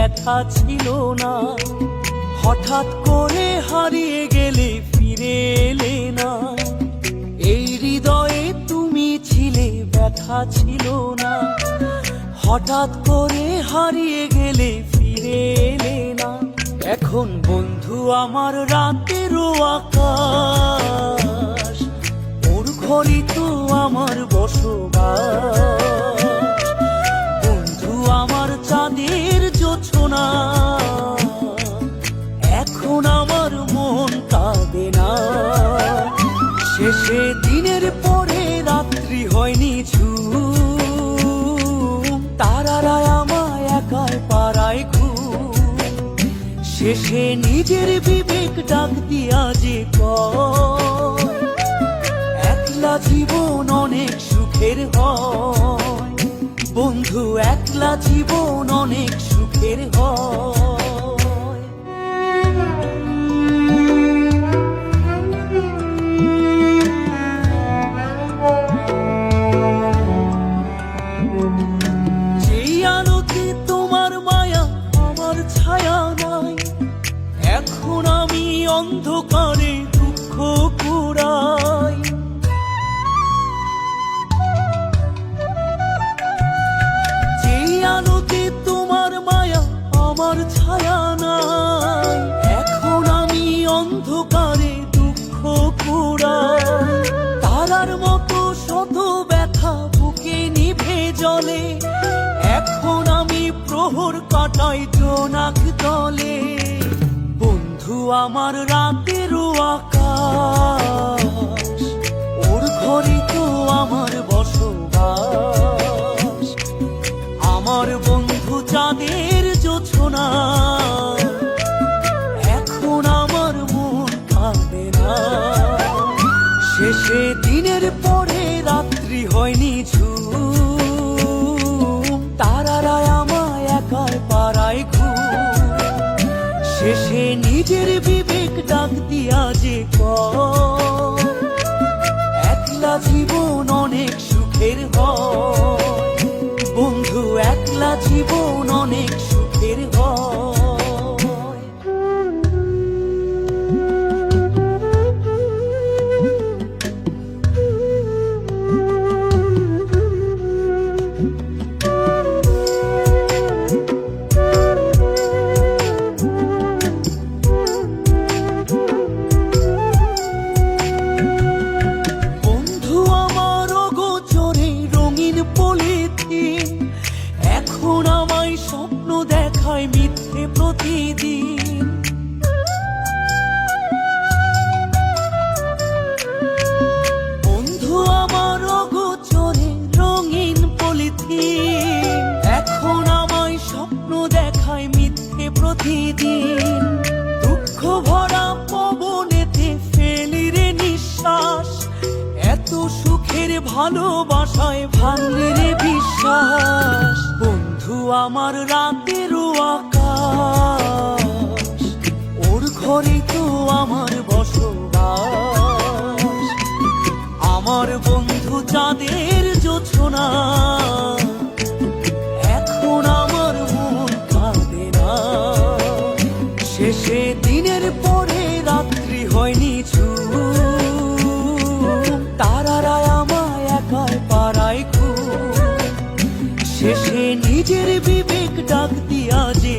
ব্যথা ছিল না। হঠাৎ করে হারিয়ে গেলে ফিরে এলে না। এই হৃদয়ে তুমি ছিলে, ব্যথা ছিল না। হঠাৎ করে হারিয়ে গেলে ফিরে এলে না। এখন বন্ধু আমার রাতেরও আকাশ, ওর ঘরই তো আমার বসবাস। বন্ধু আমার চাঁদের জোছনা, এখন আমার মন কাঁদে না। শেষে দিনের পরে রাত্রি হয়নি ঝুম, তারারা আমায় একাই পাড়ায় ঘুম। শেষে নিজের বিবেক ডাক দিয়া যে কয়, একলা জীবন অনেক সুখের হয়। বন্ধু একলা জীবন অনেক সুখের হয়। যেই আলোতে তোমার মায়া আমার ছায়া নাই, এখন আমি অন্ধকারে দুঃখ কুড়াই। যেই আলোতে তোমার মায়া আমার ছায়া নাই, এখন আমি অন্ধকারে দুঃখ কুড়াই। তারার মতো শত ব্যথা বুকে নিভে জ্বলে, এখন আমি প্রহর কাটাই জোনাক তলে। বন্ধু আমার রাতেরও আকাশ, ওর ঘরে তো আমার বসবাস। আমার বন্ধু চাঁদের জোছনা, এখন আমার মন কাঁদে না। শেষে দিনের পরে রাত্রি হয়নি ঝুম, তারারা আমায় একাই পাড়ায় ঘুম। শেষে নিজের বিবেক ডাক দিয়া যে কয়, একলা জীবন অনেক সুখের হয়। বন্ধু একলা জীবন অনেক সুখের হয়। এখন আমায় স্বপ্ন দেখায় মিথ্যে প্রতিদিন। বন্ধু আমার অগোচরে রঙিন পলিথিন, এখন আমায় স্বপ্ন দেখায় মিথ্যে প্রতিদিন। দুঃখ ভরা পবনেতে ফেলি রে নিঃশ্বাস, এত সুখের ভালোবাসায় ভাঙলে রে বিশ্বাস। বন্ধু আমার রাতেরও আকাশ, ওর ঘরে তো আমার বসবাস। আমার বন্ধু চাঁদের জোছনা, এখন আমার মন কাঁদে না। শেষে দিনের পরে রাত্রি হয়নি ঝুম, তারারা আমায় একাই পাড়ায় ঘুম। শেষে নিজের বিবেক ডাক দিয়া যে